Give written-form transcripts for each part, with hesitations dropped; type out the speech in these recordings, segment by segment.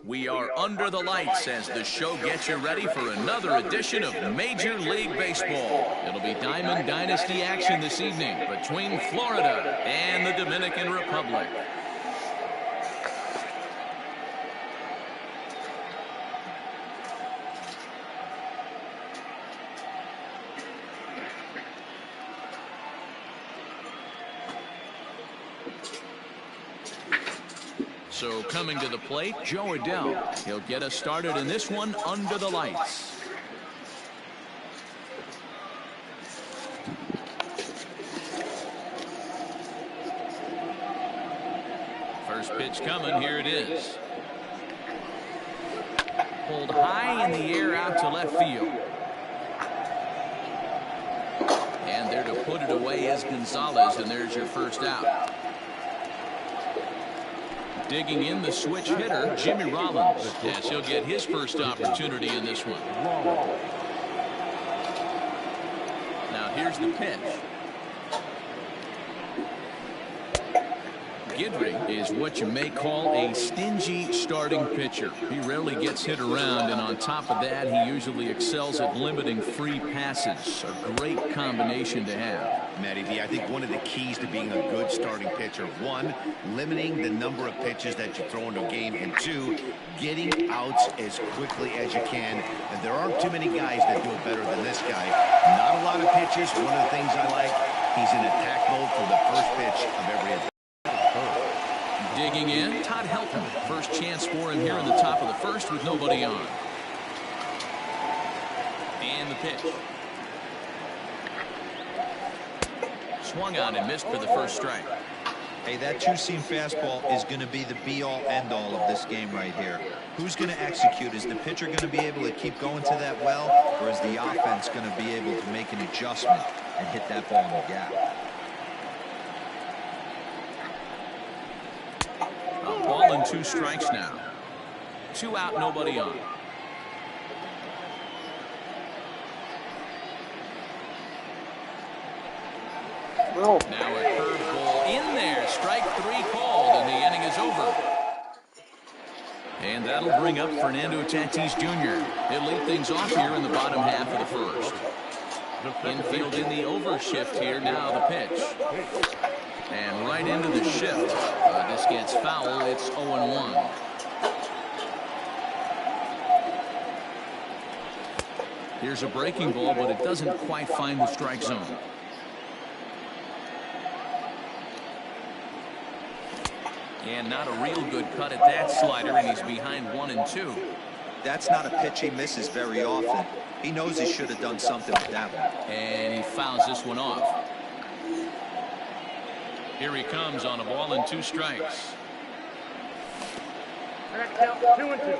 We are under the lights as the show gets you ready for another edition of Major League Baseball. It'll be Diamond Dynasty action this evening between Florida and the Dominican Republic. So coming to the plate, Joe Adell. He'll get us started in this one under the lights. First pitch coming, here it is. Pulled high in the air out to left field. And there to put it away is Gonzalez, and there's your first out. Digging in the switch hitter, Jimmy Rollins. Yes, he'll get his first opportunity in this one. Now here's the pitch. Guidry is what you may call a stingy starting pitcher. He rarely gets hit around, and on top of that, he usually excels at limiting free passes. A great combination to have. Matty D, I think one of the keys to being a good starting pitcher, one, limiting the number of pitches that you throw into a game, and two, getting outs as quickly as you can. And there aren't too many guys that do it better than this guy. Not a lot of pitches. One of the things I like, he's in attack mode for the first pitch of every at-bat. Digging in, Todd Helton. First chance for him here in the top of the first with nobody on. And the pitch. Swung on and missed for the first strike. Hey, that two-seam fastball is going to be the be-all, end-all of this game right here. Who's going to execute? Is the pitcher going to be able to keep going to that well, or is the offense going to be able to make an adjustment and hit that ball in the gap? A ball and 2 strikes now. 2 out, nobody on. Now a curveball in there. Strike 3 called, and the inning is over. And that'll bring up Fernando Tatis Jr. He'll lead things off here in the bottom half of the first. Infield in the overshift here. Now the pitch. And right into the shift. This gets foul. It's 0-1. Here's a breaking ball, but it doesn't quite find the strike zone. And not a real good cut at that slider, and he's behind 1-2. That's not a pitch he misses very often. He knows he should have done something with that one. And he fouls this one off. Here he comes on a ball and 2 strikes. Count 2-2.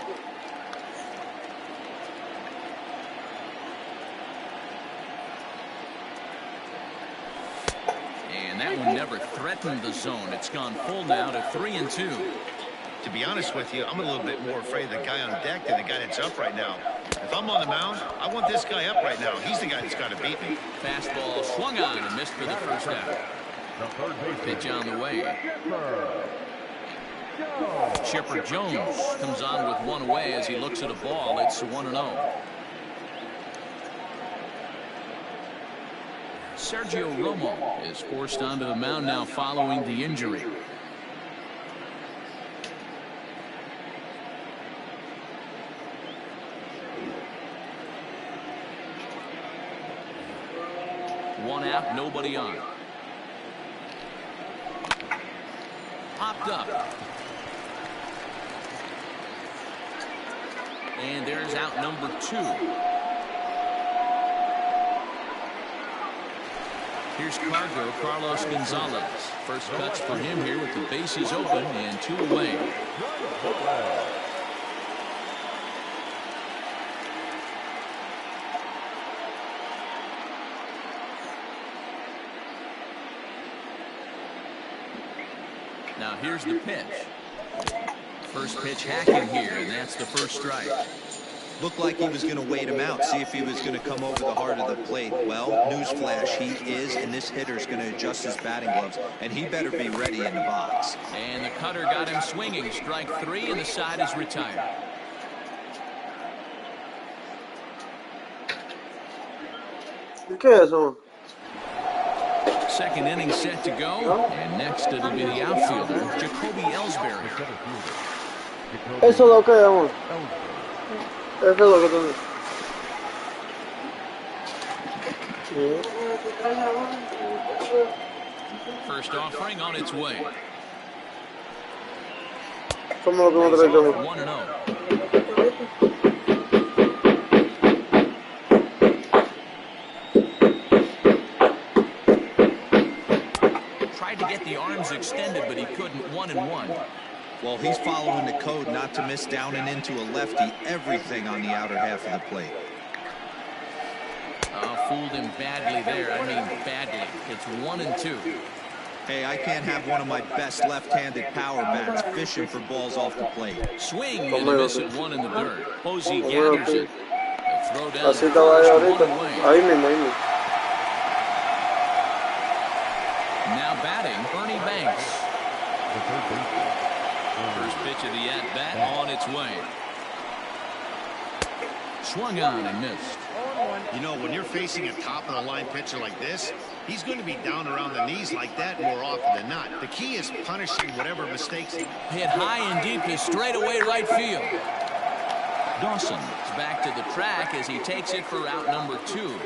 And that one never threatened the zone. It's gone full now to 3-2. To be honest with you, I'm a little bit more afraid of the guy on deck than the guy that's up right now. If I'm on the mound, I want this guy up right now. He's the guy that's got to beat me. Fastball swung on and missed for the first out. Pitch on the way. Chipper Jones comes on with one away as he looks at a ball. It's 1-0. Sergio Romo is forced onto the mound now following the injury. One out, nobody on. Popped up. And there's out number 2. Here's Carlos Gonzalez. First cuts for him here with the bases open and 2 away. Now here's the pitch. First pitch hacking here, and that's the first strike. Looked like he was going to wait him out, see if he was going to come over the heart of the plate. Well, newsflash, he is, and this hitter's going to adjust his batting gloves, and he better be ready in the box. And the cutter got him swinging. Strike 3, and the side is retired. ¿Qué es eso? Second inning set to go, and next it'll be the outfielder, Jacoby Ellsbury. Eso es lo que vamos. Eso es lo que tenemos. First offering on its way. Somos lo que hemos traído. 1-0. Tried to get the arms extended, but he couldn't. 1-1. Well, he's following the code not to miss down and into a lefty. Everything on the outer half of the plate. Fooled him badly there. I mean, badly. It's 1-2. Hey, I can't have one of my best left-handed power bats fishing for balls off the plate. Swing and a miss at 1 in the dirt. Posey gathers it. A throw down Así estaba ahí ahorita. one away. Ahí mismo, ahí mismo. Now batting, Ernie Banks. First pitch of the at-bat on its way. Swung on and missed. You know, when you're facing a top-of-the-line pitcher like this, he's going to be down around the knees like that more often than not. The key is punishing whatever mistakes. Hit high and deep to straightaway right field. Dawson is back to the track as he takes it for out number 2.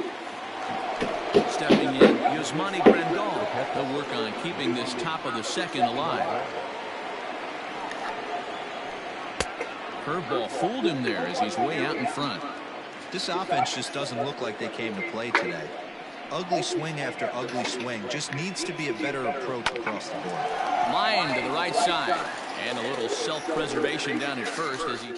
Stepping in, Yusmani Grandal. He'll work on keeping this top of the second alive. Curveball fooled him there as he's way out in front. This offense just doesn't look like they came to play today. Ugly swing after ugly swing. Just needs to be a better approach across the board. Line to the right side. And a little self-preservation down at first as he...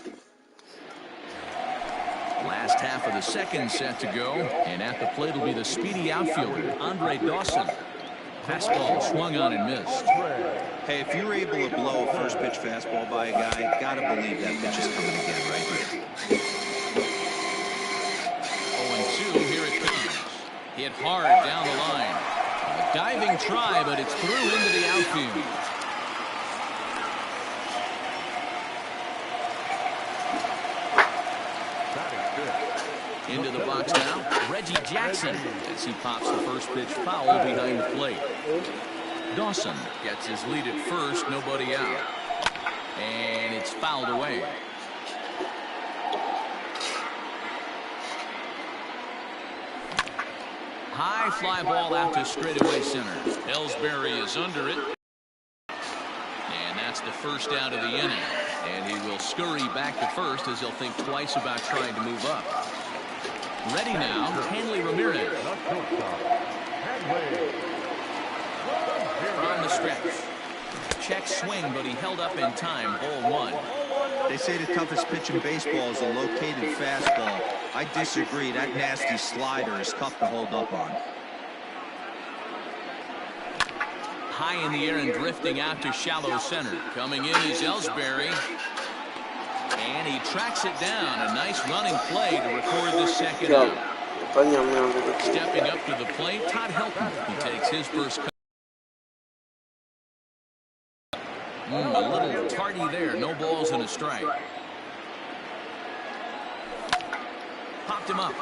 Last half of the second set to go. And at the plate will be the speedy outfielder, Andre Dawson. Fastball swung on and missed. Hey, if you're able to blow a first pitch fastball by a guy, gotta believe that pitch is coming again right here. 0-2, here it comes. Hit hard down the line. A diving try, but it's through into the outfield. Into the box now, Reggie Jackson as he pops the first pitch foul behind the plate. Dawson gets his lead at first, nobody out. And it's fouled away. High fly ball out to straightaway center. Ellsbury is under it. And that's the first out of the inning. And he will scurry back to first as he'll think twice about trying to move up. Ready now, Hanley Ramirez. On the stretch. Check swing, but he held up in time. Ball 1. They say the toughest pitch in baseball is a located fastball. I disagree. That nasty slider is tough to hold up on. High in the air and drifting out to shallow center. Coming in is Ellsbury. And he tracks it down. A nice running play to record the second out. Stepping up to the plate, Todd Helton. He takes his first cut. A little Hardy there. No balls and a strike. Popped him up.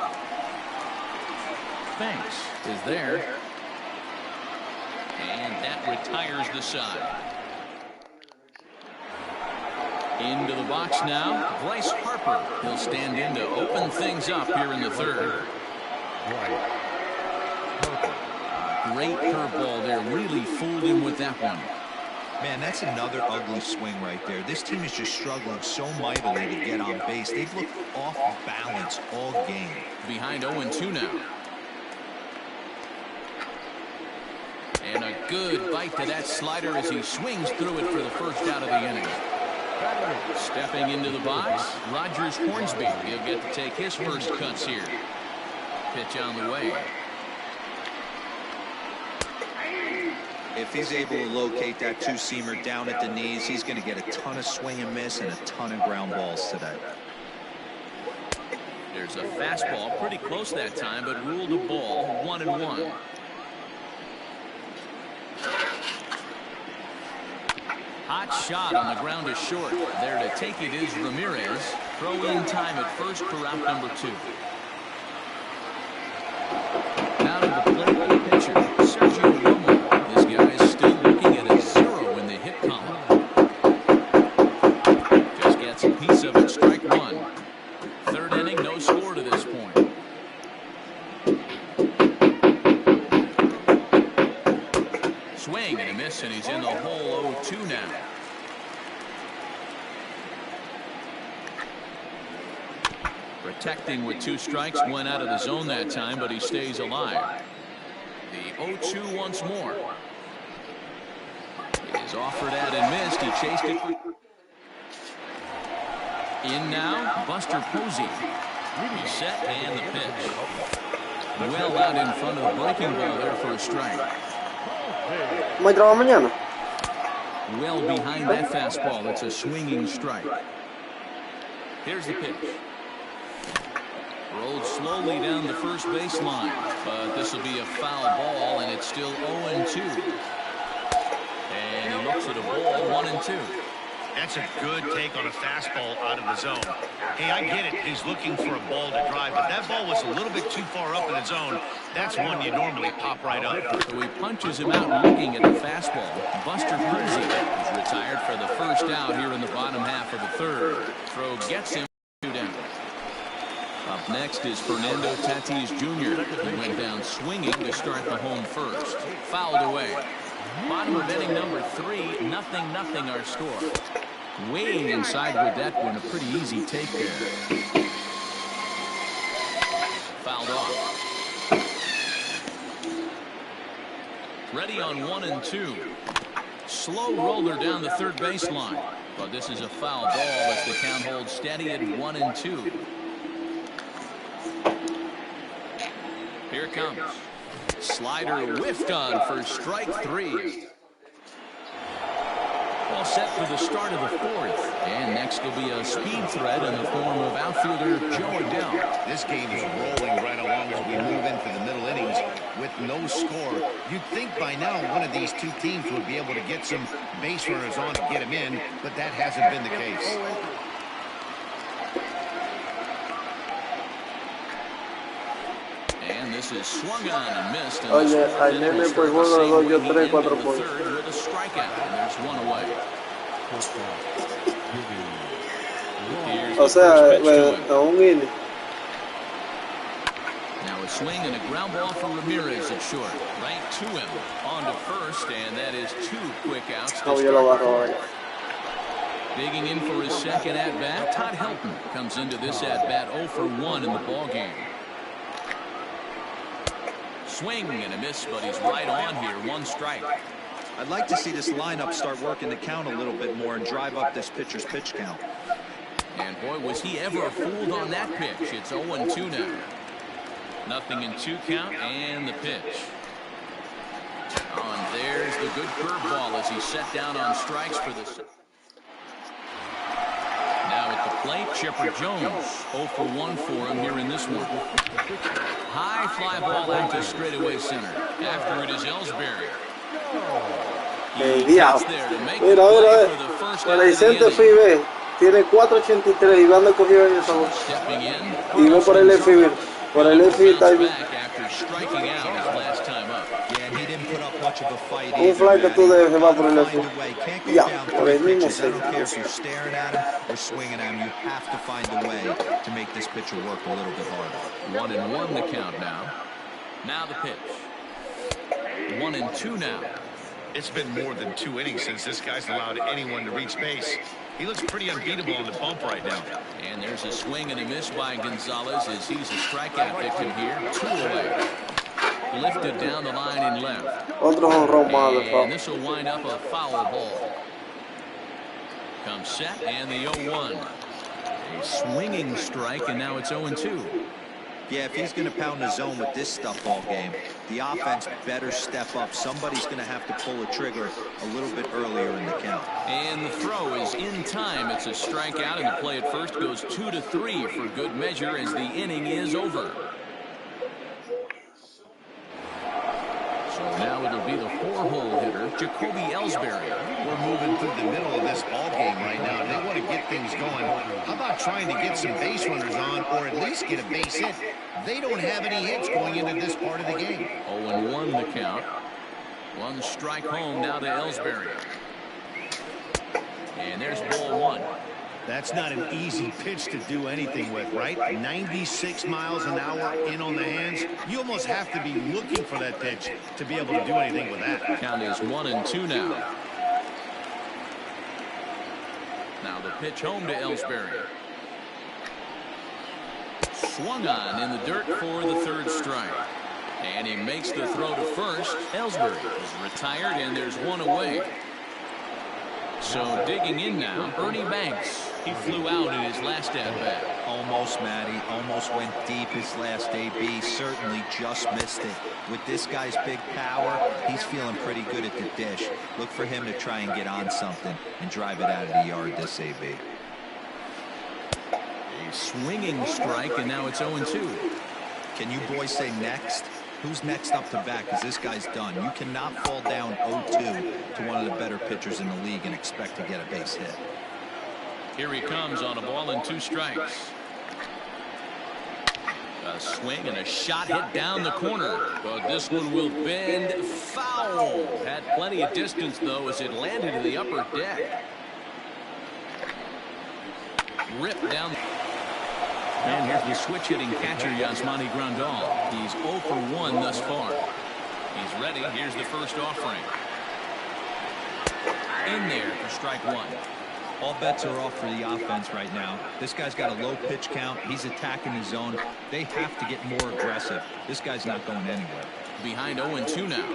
Thanks is there. And that retires the side. Into the box now, Bryce Harper. He'll stand in to open things up here in the third. Great curveball there. Really fooled him with that one. Man, that's another ugly swing right there. This team is just struggling so mightily to get on base. They've looked off balance all game. Behind 0-2 now. And a good bite to that slider as he swings through it for the first out of the inning. Stepping into the box, Rogers Hornsby. He'll get to take his first cuts here. Pitch on the way. If he's able to locate that two-seamer down at the knees, he's going to get a ton of swing and miss and a ton of ground balls today. There's a fastball pretty close that time, but ruled a ball. 1-1. Hot shot on the ground is short. There to take it is Ramirez. Throw in time at first for out number 2. Now to the plate for the pitcher, Sergio Romo. This guy is still looking at a 0 in the hit column. Just gets a piece of it, strike 1. Third inning, no score to this point. Swing and a miss, and he's in the hole. 0-2 now. Protecting with 2 strikes, went out of the zone that time, but he stays alive. The 0-2 once more. It is offered at and missed. He chased it. In now, Buster Posey. He's set and the pitch. Well out in front of the breaking ball there for a strike. Well behind that fastball. It's a swinging strike. Here's the pitch. Rolled slowly down the first baseline, but this will be a foul ball, and it's still 0-2. And he looks at a ball, 1-2. That's a good take on a fastball out of the zone. Hey, I get it. He's looking for a ball to drive, but that ball was a little bit too far up in the zone. That's one you normally pop right up. So he punches him out looking at the fastball. Buster Posey is retired for the first out here in the bottom half of the third. Throw gets him 2 down. Up next is Fernando Tatis Jr. He went down swinging to start the home first. Fouled away. Bottom of inning number 3, 0-0 our score. Weighing inside with that one, a pretty easy take there. Fouled off. Ready on 1-2. Slow roller down the third baseline. But this is a foul ball as the count holds steady at 1-2. Here it comes. Slider whiffed on for strike 3. All set for the start of the 4th. And next will be a speed threat in the form of outfielder Joe Adell. This game is rolling right along as we move into the middle innings with no score. You'd think by now one of these 2 teams would be able to get some base runners on to get them in, but that hasn't been the case. And this is swung on and missed. And Oye, al nene pues bueno le doy yo 3, 4 puntos. With a strikeout, and there's 1 away. O sea, a un inning. Now a swing and a ground ball for Ramirez at short. Right to him. On to first, and that is 2 quick outs. No, yo lo agarro ahora. Digging in for his second at-bat, Todd Helton comes into this at-bat 0 for 1 in the ballgame. Swing and a miss, but he's right on here. 1 strike. I'd like to see this lineup start working the count a little bit more and drive up this pitcher's pitch count. And boy, was he ever fooled on that pitch. It's 0-2 now. 0-2 count and the pitch. And there's the good curveball as he's set down on strikes for this. Now at the plate, Chipper Jones. 0 for 1 for him here in this one. High fly ball out to straightaway center. After it is Ellsbury. El diablo. Mira, mira, para el center FIBE tiene 4.83 y van a coger en esa voz. Y ve por el FIBE. Por el FIBE está ahí. Un fly que tú debes va por el FIBE. Ya, por el mismo sello. Staring at him or swinging at him, you have to find a way to make this pitcher work a little bit harder. 1-1 the count now. Now the pitch. 1-2 now. It's been more than 2 innings since this guy's allowed anyone to reach base. He looks pretty unbeatable on the bump right now. And there's a swing and a miss by Gonzalez as he's a strikeout victim here. 2 away. Lifted down the line in left. And this will wind up a foul ball. Comes set and the 0-1. A swinging strike, and now it's 0-2. Yeah, if he's going to pound the zone with this stuff all game, the offense better step up. Somebody's going to have to pull a trigger a little bit earlier in the count. And the throw is in time. It's a strikeout, and the play at first goes 2-3 for good measure as the inning is over. So now it'll be the 4-hole hitter, Jacoby Ellsbury. We're moving through the middle of this ball game right now. They want to get things going. How about trying to get some base runners on, or at least get a base hit? They don't have any hits going into this part of the game. 0-1 the count. 1 strike home now to Ellsbury. And there's ball 1. That's not an easy pitch to do anything with, right? 96 miles an hour in on the hands. You almost have to be looking for that pitch to be able to do anything with that. Count is 1-2 now. Now the pitch home to Ellsbury. Swung on in the dirt for the 3rd strike. And he makes the throw to first. Ellsbury is retired, and there's 1 away. So digging in now, Ernie Banks. He flew out in his last at-bat. Almost, Matty. Almost went deep his last AB. Certainly just missed it. With this guy's big power, he's feeling pretty good at the dish. Look for him to try and get on something and drive it out of the yard this AB. A swinging strike, and now it's 0-2. Can you boys say next? Who's next up to bat? Because this guy's done. You cannot fall down 0-2 to one of the better pitchers in the league and expect to get a base hit. Here he comes on a ball and 2 strikes. A swing and a shot hit down the corner. But this one will bend foul. Had plenty of distance, though, as it landed in the upper deck. Ripped down. And here's the switch-hitting catcher, Yasmani Grandal. He's 0 for 1 thus far. He's ready. Here's the first offering. In there for strike 1. All bets are off for the offense right now. This guy's got a low pitch count. He's attacking his zone. They have to get more aggressive. This guy's not going anywhere. Behind 0-2 now.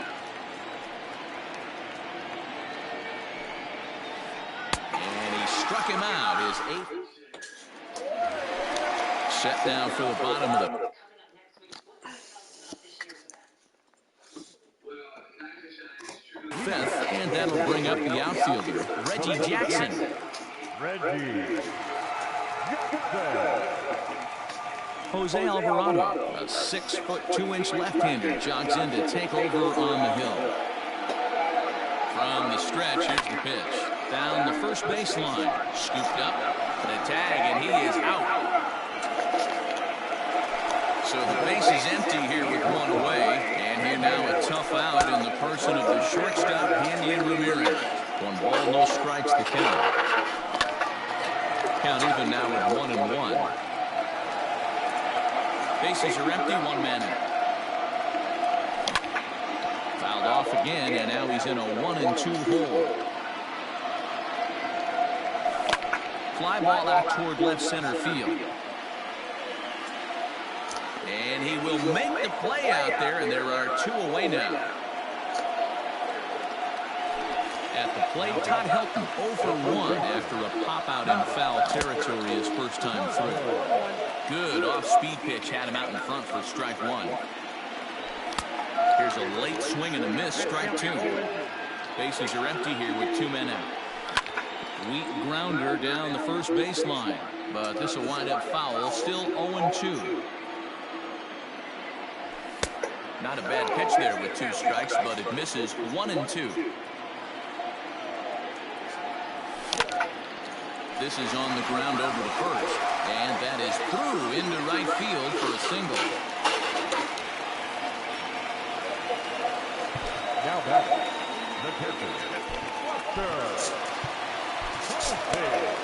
And he struck him out. His 8th. Set down for the bottom of the. Fifth, and that'll bring up the outfielder, Reggie Jackson. Jose Alvarado, a 6'2" left-hander, jogs in to take over on the hill. From the stretch, here's the pitch. Down the first baseline, scooped up, the tag, and he is out. So the base is empty here with 1 away. And here now a tough out in the person of the shortstop, Handy Ramirez. 1 ball, no strikes to count. Count even now at 1-1. Bases are empty, 1 man out. Fouled off again, and now he's in a 1-2 hole. Fly ball out toward left center field. And he will make the play out there, and there are 2 away now. At the plate, Todd Helton 0 for 1 after a pop-out in foul territory his first time through. Good off-speed pitch had him out in front for strike 1. Here's a late swing and a miss, strike 2. Bases are empty here with 2 men out. Weak grounder down the first baseline, but this will wind up foul, still 0-2. Not a bad pitch there with 2 strikes, but it misses 1-2. This is on the ground over to first. And that is through into right field for a single. Now batting, the pitcher, Buster Posey.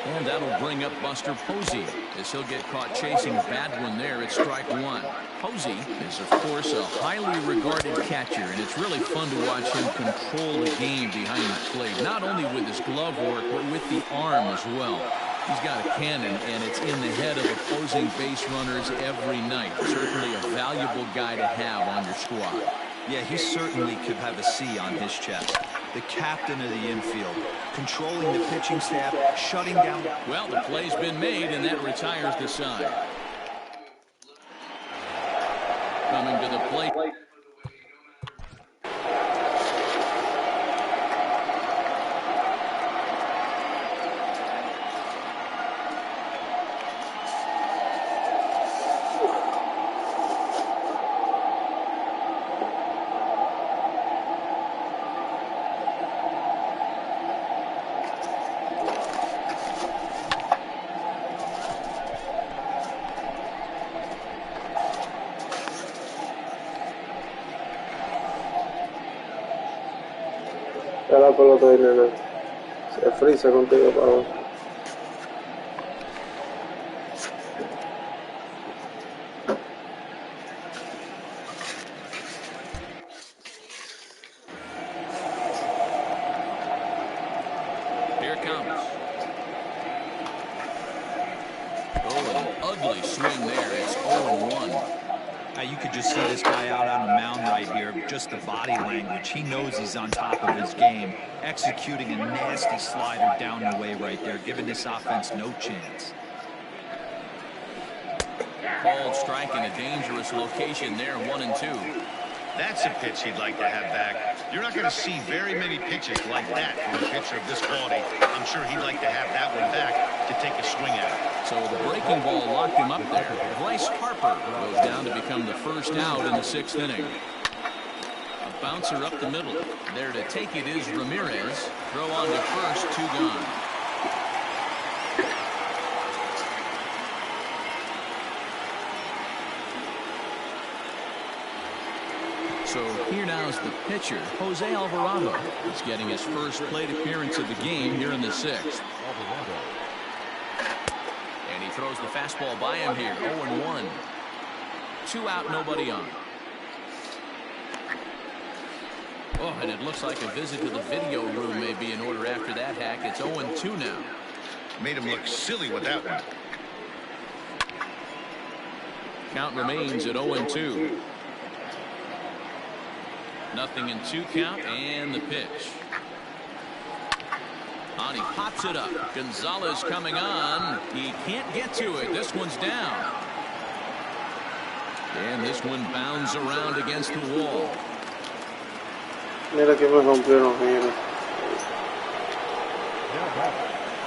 And that'll bring up Buster Posey as he'll get caught chasing a bad one there at strike one. Posey is, of course, a highly regarded catcher, and it's really fun to watch him control the game behind the plate, not only with his glove work, but with the arm as well. He's got a cannon, and it's in the head of opposing base runners every night. Certainly a valuable guy to have on your squad. Yeah, he certainly could have a C on his chest. The captain of the infield, controlling the pitching staff, shutting down. Well, the play's been made, and that retires the side. Coming to the plate. La pelota de nena se frisa contigo para abajo. Here comes. Oh, an ugly swing there. It's 0-1. You could just see this guy out on the mound right here. Just the body language. He knows he's on top of his game. Executing a nasty slider down the way right there, giving this offense no chance. Called strike in a dangerous location there, 1-2. That's a pitch he'd like to have back. You're not going to see very many pitches like that from a pitcher of this quality. I'm sure he'd like to have that one back to take a swing at it. So the breaking ball locked him up there. Bryce Harper goes down to become the first out in the 6th inning. A bouncer up the middle. There to take it is Ramirez. Throw on to first, 2 gone. So here now is the pitcher, Jose Alvarado. He's getting his first plate appearance of the game here in the 6th. And he throws the fastball by him here, 0-1. 2 out, nobody on. Oh, and it looks like a visit to the video room may be in order after that hack. It's 0-2 now. Made him look silly with that one. Count remains at 0-2. Nothing in 2 count, and the pitch. On, he pops it up. Gonzalez coming on. He can't get to it. This one's down. And this one bounds around against the wall. Mira que me rompieron, mira.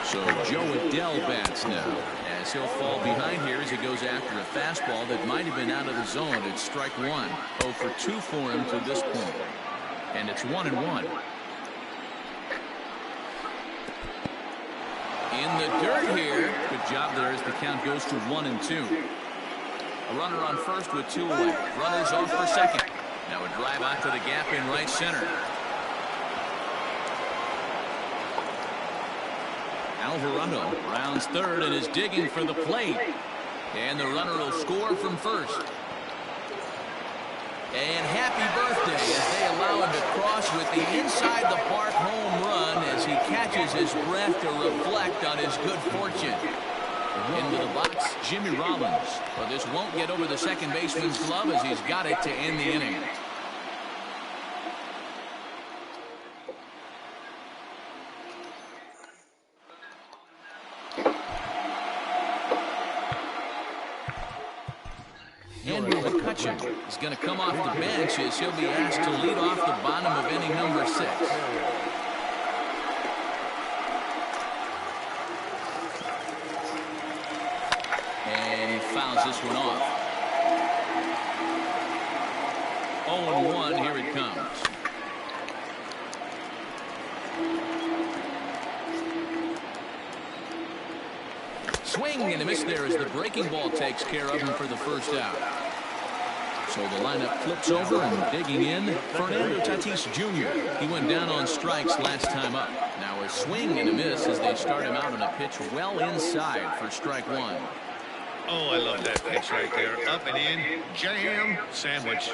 So Joe Adell bats now, as he'll fall behind here as he goes after a fastball that might have been out of the zone. It's strike 1. 0 for 2 for him to this point. And it's 1-1. In the dirt here. Good job there as the count goes to 1-2. A runner on first with 2 away. Runners off for second. Now a drive out to the gap in right center. Alvarado rounds third and is digging for the plate. And the runner will score from first. And happy birthday as they allow him to cross with the inside the park home run as he catches his breath to reflect on his good fortune. Into the box, Jimmy Rollins. But this won't get over the second baseman's glove as he's got it to end the inning. Andrew McCutcheon is going to come off the bench as he'll be asked to lead off the bottom of inning number 6. And he fouls this one off. 0-1, here it comes. Swing and a miss there as the breaking ball takes care of him for the first out. So the lineup flips over and digging in, Fernando Tatis Jr. He went down on strikes last time up. Now a swing and a miss as they start him out on a pitch well inside for strike one. Oh, I love that pitch right there. Up and in, jam, sandwich.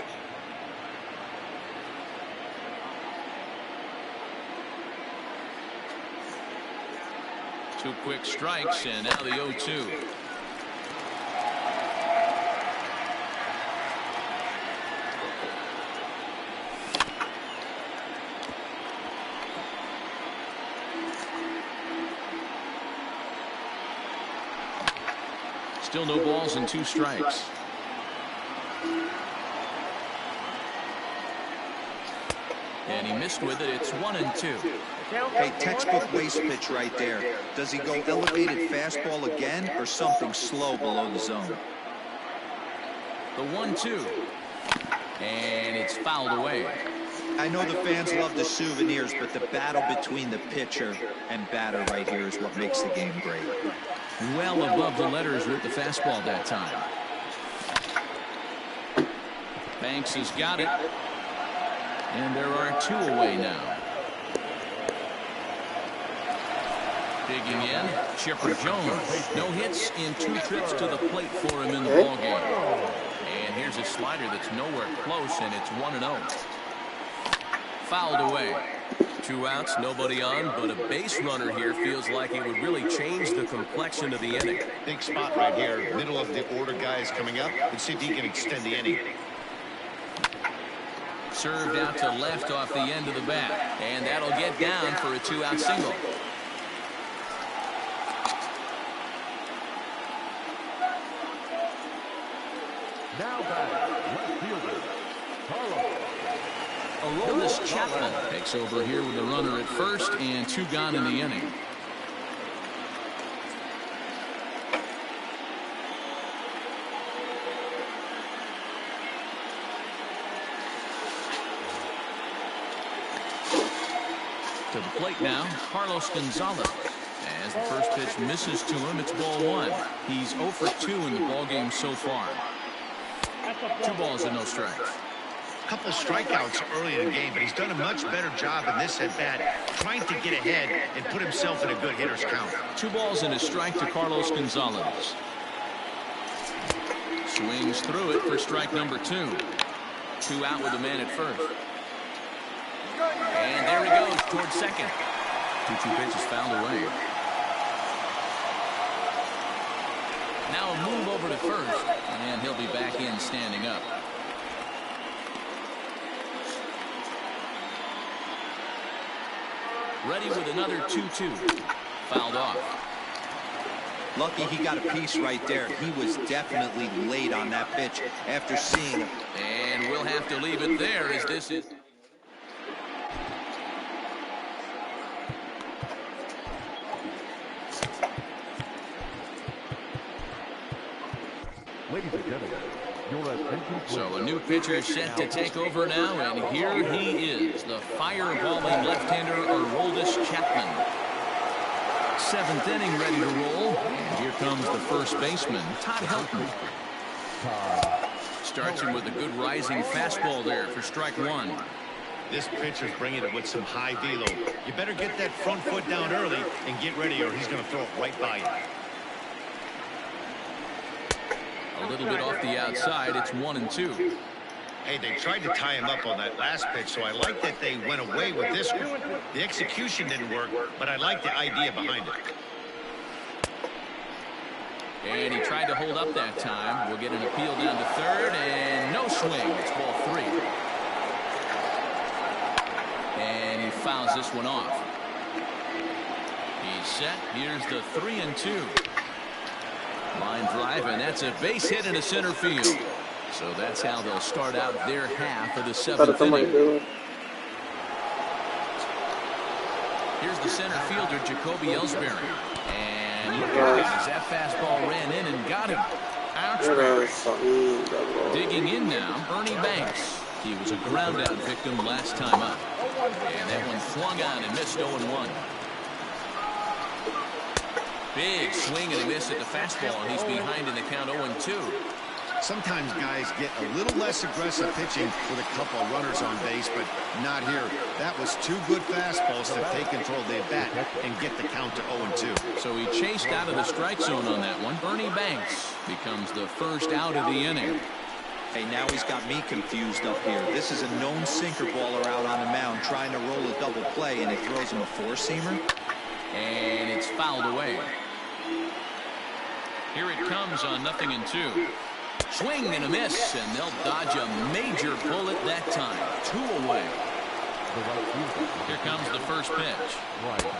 Two quick strikes and now the 0-2. Still no balls and 2 strikes. And he missed with it. It's 1-2. Hey, textbook waste pitch right there. Does he go elevated fastball again or something slow below the zone? The 1-2. And it's fouled away. I know the fans love the souvenirs, but the battle between the pitcher and batter right here is what makes the game great. Well above the letters with the fastball that time. Banks has got it. And there are 2 away now. Digging in, Chipper Jones. No hits in 2 trips to the plate for him in the ballgame. And here's a slider that's nowhere close, and it's 1-0. Fouled away. 2 outs, nobody on, but a base runner here feels like it would really change the complexion of the inning. Big spot right here. Middle of the order guys coming up. Let's see if he can extend the inning. Served out to left off the end of the bat, and that'll get down for a 2-out single. Now batting, left fielder, Carlos. Aroldis Chapman takes over here with the runner at first and 2 gone in the inning. To the plate now, Carlos Gonzalez. As the first pitch misses to him, it's ball 1. He's 0 for 2 in the ballgame so far. 2 balls and no strikes. Couple strikeouts early in the game, but he's done a much better job in this at-bat, trying to get ahead and put himself in a good hitter's count. 2 balls and a strike to Carlos Gonzalez. Swings through it for strike number 2. 2 out with a man at first. And there he goes towards second. 2-2 pitch is fouled away. Now a move over to first, and he'll be back in standing up. Ready with another 2-2. Fouled off. Lucky he got a piece right there. He was definitely late on that pitch after seeing it. And we'll have to leave it there as this is. Ladies and gentlemen, your attention please. So a new pitcher set to take over now, and here he is, the fireballing left-hander Aroldis Chapman. 7th inning ready to roll, and here comes the first baseman, Todd Helton. Starts him with a good rising fastball there for strike 1. This pitcher's bringing it with some high velo. You better get that front foot down early and get ready, or he's going to throw it right by you. A little bit off the outside. It's 1-2. Hey, they tried to tie him up on that last pitch, so I like that they went away with this one. The execution didn't work, but I like the idea behind it. And he tried to hold up that time. We'll get an appeal down to third, and no swing. It's ball 3. And he fouls this one off. He's set. Here's the 3-2. Line drive, and that's a base hit into center field. So that's how they'll start out their half of the 7th inning. Here's the center fielder, Jacoby Ellsbury. And look at it as that fastball ran in and got him. Ouch. Digging in now, Ernie Banks. He was a ground-out victim last time up. And that one swung on and missed 0-1. Big swing and a miss at the fastball, and he's behind in the count 0-2. Sometimes guys get a little less aggressive pitching with a couple of runners on base, but not here. That was two good fastballs to take control of the at-bat and get the count to 0-2. So he chased out of the strike zone on that one. Bernie Banks becomes the first out of the inning. Hey, now he's got me confused up here. This is a known sinker baller out on the mound trying to roll a double play, and he throws him a four-seamer. And it's fouled away. Here it comes on 0-2. Swing and a miss, and they'll dodge a major bullet that time. 2 away. Here comes the first pitch.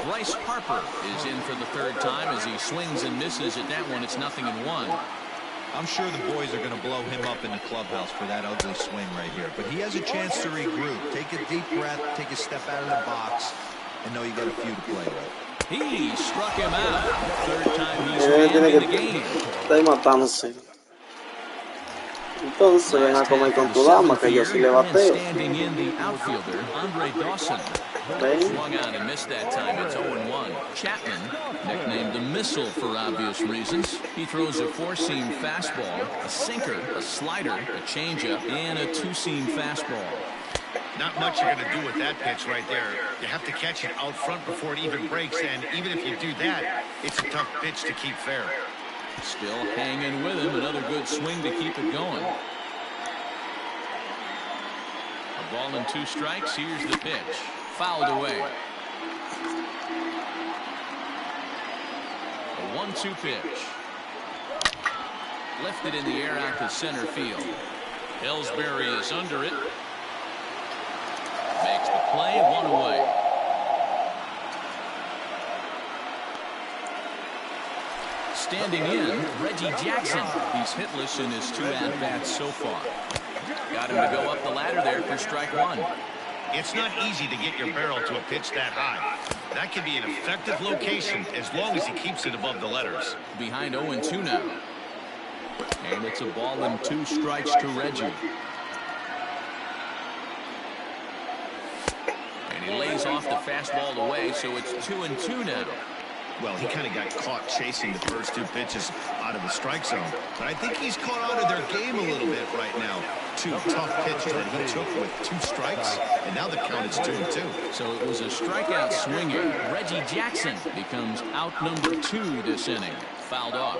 Bryce Harper is in for the third time as he swings and misses at that one. It's 0-1. I'm sure the boys are going to blow him up in the clubhouse for that ugly swing right here. But he has a chance to regroup. Take a deep breath, take a step out of the box, and know you got a few to play with. He struck him out. Third time he's in the game. Está ahí matándose. Entonces ven a comer con tu dama, que yo sí le bateo. Standing in the outfielder, Andre Dawson. Swung out and missed that time. It's 0-1. Chapman, nicknamed the Missile for obvious reasons. He throws a four-seam fastball, a sinker, a slider, a changeup, and a two-seam fastball. Not much you're going to do with that pitch right there. You have to catch it out front before it even breaks, and even if you do that, it's a tough pitch to keep fair. Still hanging with him. Another good swing to keep it going. A ball and 2 strikes. Here's the pitch. Fouled away. A 1-2 pitch. Lifted in the air out to center field. Ellsbury is under it. Makes the play. 1 away. Standing in, Reggie Jackson. He's hitless in his 2 at-bats so far. Got him to go up the ladder there for strike 1. It's not easy to get your barrel to a pitch that high. That can be an effective location as long as he keeps it above the letters. Behind 0-2 now. And it's a ball and 2 strikes to Reggie. And he lays off the fastball away, so it's 2-2 now. Well, he kind of got caught chasing the first 2 pitches out of the strike zone. But I think he's caught out of their game a little bit right now. 2 tough pitches that he took with 2 strikes, and now the count is 2-2. So it was a strikeout swinging. Reggie Jackson becomes out number 2 this inning. Fouled off.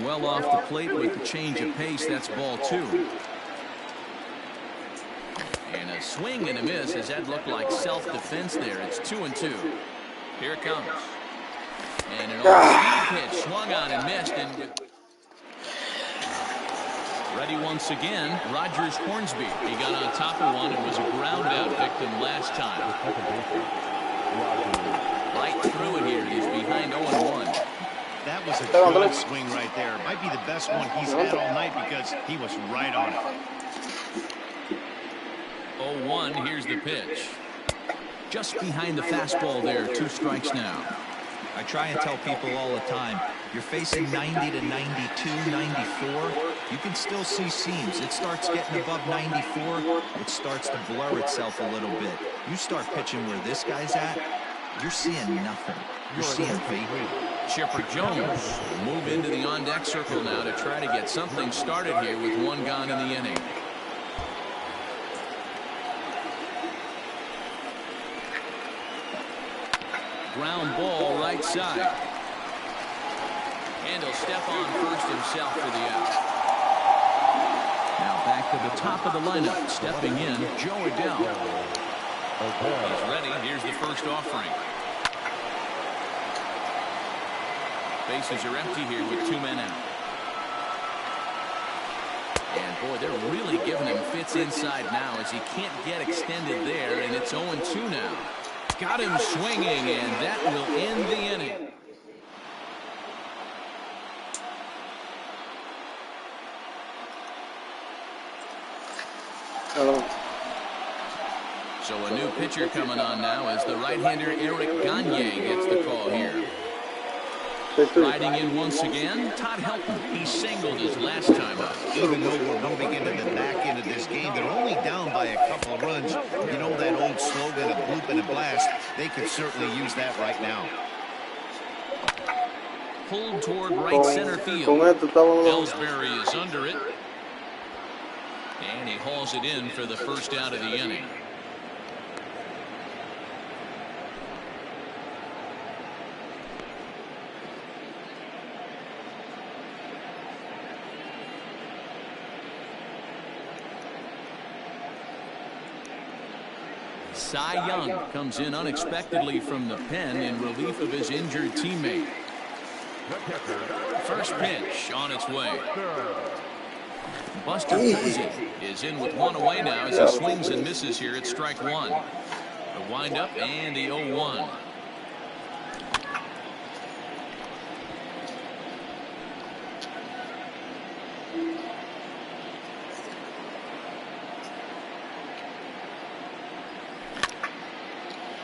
Well off the plate with the change of pace. That's ball 2. And a swing and a miss as that looked like self-defense there. It's 2-2. Here it comes. And an off-speed pitch swung on and missed. And ready once again, Rogers Hornsby. He got on top of one and was a ground out victim last time. Right through it here. He's behind 0-1. That was a good swing right there. Might be the best one he's had all night because he was right on it. 0-1, here's the pitch. Just behind the fastball there, 2 strikes now. I try and tell people all the time, you're facing 90 to 92, 94. You can still see seams. It starts getting above 94. It starts to blur itself a little bit. You start pitching where this guy's at, you're seeing nothing. You're seeing fate. Chipper Jones will move into the on-deck circle now to try to get something started here with 1 gone in the inning. Ground ball right side. And he'll step on first himself for the out. Now back to the top of the lineup. Stepping in, Joe Adell. He's ready. Here's the first offering. Bases are empty here with 2 men out. And boy, they're really giving him fits inside now as he can't get extended there, and it's 0-2 now. Got him swinging, and that will end the inning. Hello. So a new pitcher coming on now as the right-hander Eric Gagne gets the call here. Riding in once again, Todd Helton. He singled his last time up. Even though we're moving into the back end of this game, they're only down by a couple of runs. You know that old slogan, a blue pump and a blast, they could certainly use that right now. Pulled toward right center field. Ellsbury is under it. And he hauls it in for the first out of the inning. Cy Young comes in unexpectedly from the pen in relief of his injured teammate. First pitch on its way. Buster Posey is in with one away now as he swings and misses here at strike one. The windup and the 0-1.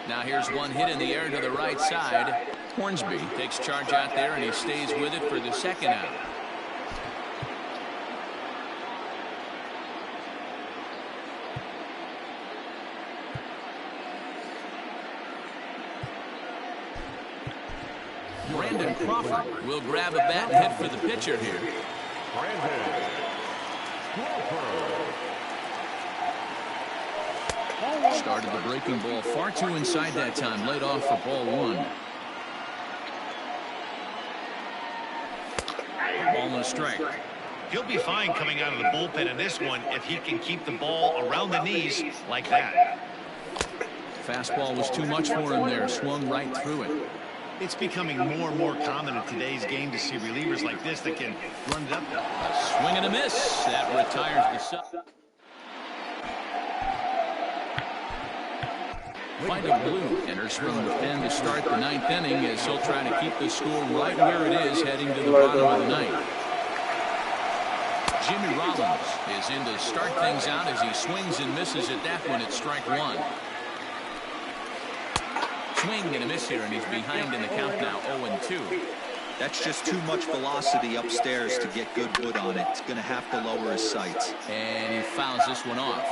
Now here's one hit in the air to the right side. Hornsby takes charge out there and he stays with it for the second out. Brandon Crawford will grab a bat and hit for the pitcher here. Brandon Crawford. Started the breaking ball far too inside that time. Laid off for ball one. Ball and a strike. He'll be fine coming out of the bullpen in this one if he can keep the ball around the knees like that. Fastball was too much for him there. Swung right through it. It's becoming more and more common in today's game to see relievers like this that can run it up. A swing and a miss. That retires the sub. Fighting Blue enters from the pen to start the ninth inning as he'll try to keep the score right where it is heading to the bottom of the ninth. Jimmy Rollins is in to start things out as he swings and misses at that one at strike one. Swing and a miss here, and he's behind in the count now, 0-2. That's just too much velocity upstairs to get good wood on it. He's going to have to lower his sights. And he fouls this one off.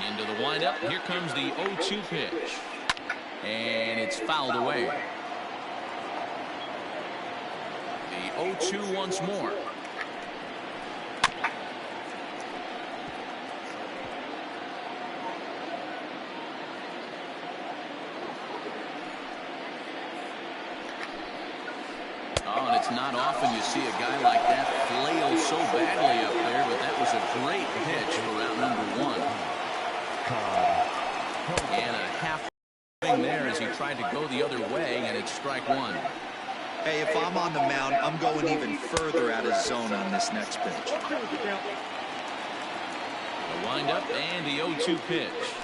Into the windup. Here comes the 0-2 pitch. And it's fouled away. The 0-2 once more. Oh, and it's not often you see a guy like that flail so badly up there, but that was a great pitch for round number one. And a half swing there as he tried to go the other way, and it's strike one. Hey, if I'm on the mound, I'm going even further out of zone on this next pitch. The windup and the 0-2 pitch.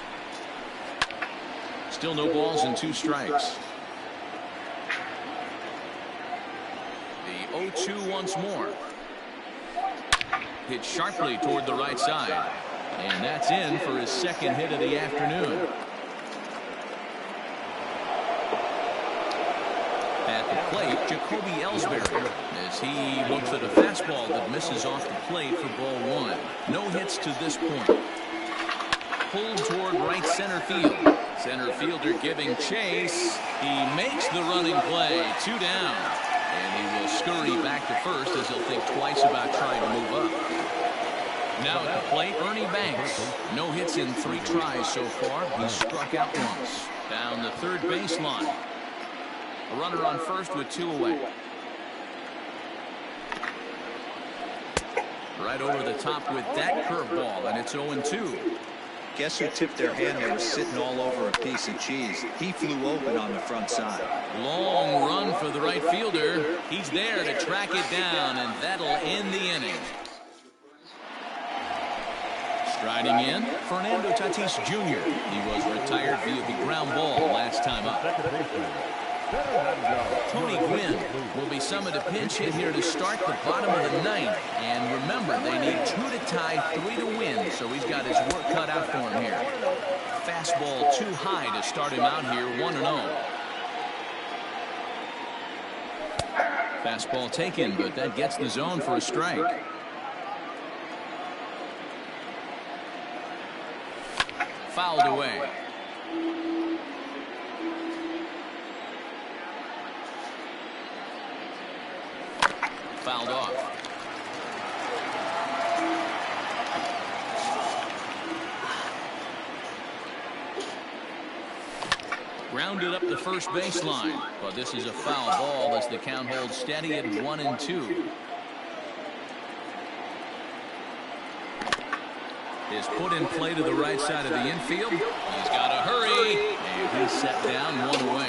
Still no balls and 2 strikes. The 0-2 once more. Hit sharply toward the right side. And that's in for his second hit of the afternoon. At the plate, Jacoby Ellsbury as he looks at a fastball that misses off the plate for ball one. No hits to this point. Pulled toward right center field. Center fielder giving chase. He makes the running play. 2 down. And he will scurry back to first as he'll think twice about trying to move up. Now at the plate, Ernie Banks. No hits in 3 tries so far. He struck out once. Down the third baseline. A runner on first with 2 away. Right over the top with that curveball, and it's 0-2. Guess who tipped their hand? They were sitting all over a piece of cheese. He flew open on the front side. Long run for the right fielder. He's there to track it down, and that'll end the inning. Striding in, Fernando Tatis Jr. He was retired via the ground ball last time up. Tony Gwynn will be summoned to pinch hit here to start the bottom of the ninth. And remember, they need 2 to tie, 3 to win, so he's got his work cut out for him here. Fastball too high to start him out here, 1-0. Fastball taken, but that gets the zone for a strike. Fouled away. fouled off. Grounded up the first baseline, but this is a foul ball as the count holds steady at 1-2. Is put in play to the right side of the infield. He's got to hurry, and he's set down one away.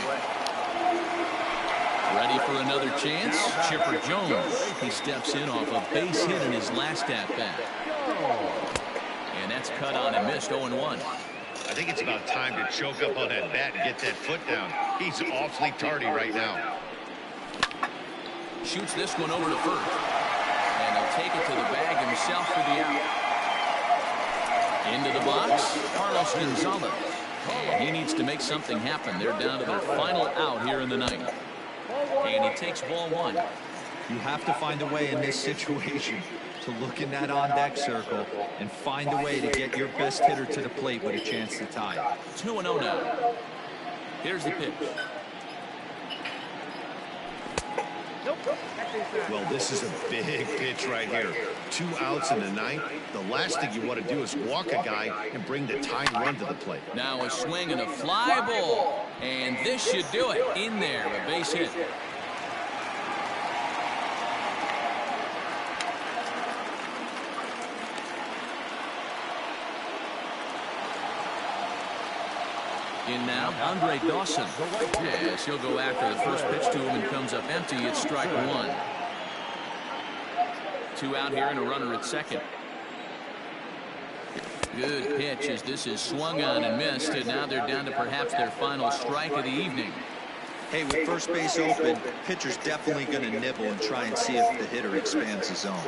Ready for another chance. Chipper Jones. He steps in off a base hit in his last at-bat. And that's cut on and missed 0-1. I think it's about time to choke up on that bat and get that foot down. He's awfully tardy right now. Shoots this one over to first. And he'll take it to the bag himself for the out. Into the box, Carlos Gonzalez. And he needs to make something happen. They're down to their final out here in the ninth. And he takes ball one. You have to find a way in this situation to look in that on-deck circle and find a way to get your best hitter to the plate with a chance to tie. 2-0 now. Here's the pitch. Well, this is a big pitch right here. 2 outs in the ninth. The last thing you want to do is walk a guy and bring the tying run to the plate. Now a swing and a fly ball. And this should do it. In there, a base hit. In now, Andre Dawson. Yes, he'll go after the first pitch to him and comes up empty. It's strike one. 2 out here and a runner at second. Good pitch as this is swung on and missed. And now they're down to perhaps their final strike of the evening. Hey, with first base open, pitcher's definitely going to nibble and try and see if the hitter expands his zone.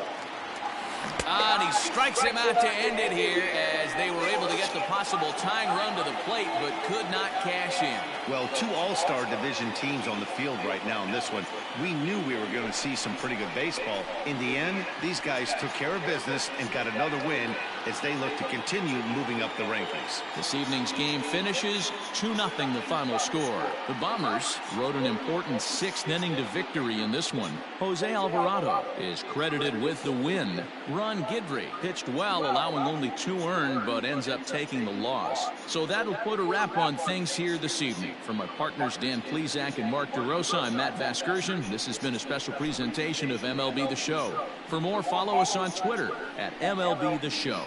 And he strikes him out to end it here as they were able to get the possible tying run to the plate but could not cash in. Well, 2 all-star division teams on the field right now in this one. We knew we were going to see some pretty good baseball. In the end, these guys took care of business and got another win as they look to continue moving up the rankings. This evening's game finishes 2-0 the final score. The Bombers rode an important 6th inning to victory in this one. Jose Alvarado is credited with the win. Ron Guidry pitched well, allowing only 2 earned, but ends up taking the loss. So that'll put a wrap on things here this evening. From my partners Dan Plesac and Mark DeRosa, I'm Matt Vasgersian. This has been a special presentation of MLB The Show. For more, follow us on Twitter at MLB The Show.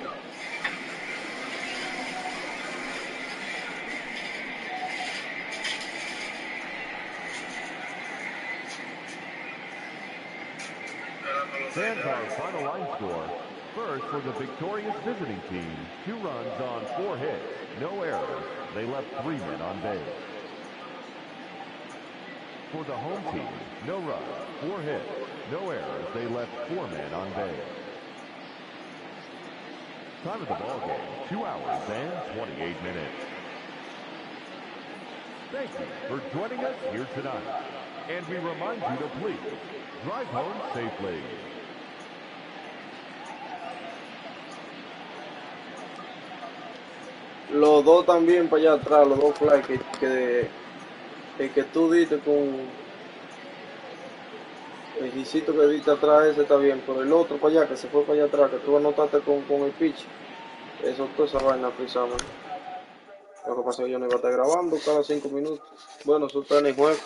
Fans, our final line score. First, for the victorious visiting team, 2 runs on 4 hits, no errors. They left 3 men on base. For the home team, no runs, 4 hits, no errors. They left 4 men on base. Time of the ball game, 2 hours and 28 minutes. Thank you for joining us here tonight. And we remind you to please drive home safely. Los dos también para allá atrás, los dos fly que tú diste con el hicito que diste atrás, ese está bien, pero el otro para allá que se fue para allá atrás, que tú anotaste con el pitch, eso toda esa vaina frisamos. Lo que pasa es que yo no iba a estar grabando cada 5 minutos. Bueno, eso está en el juego.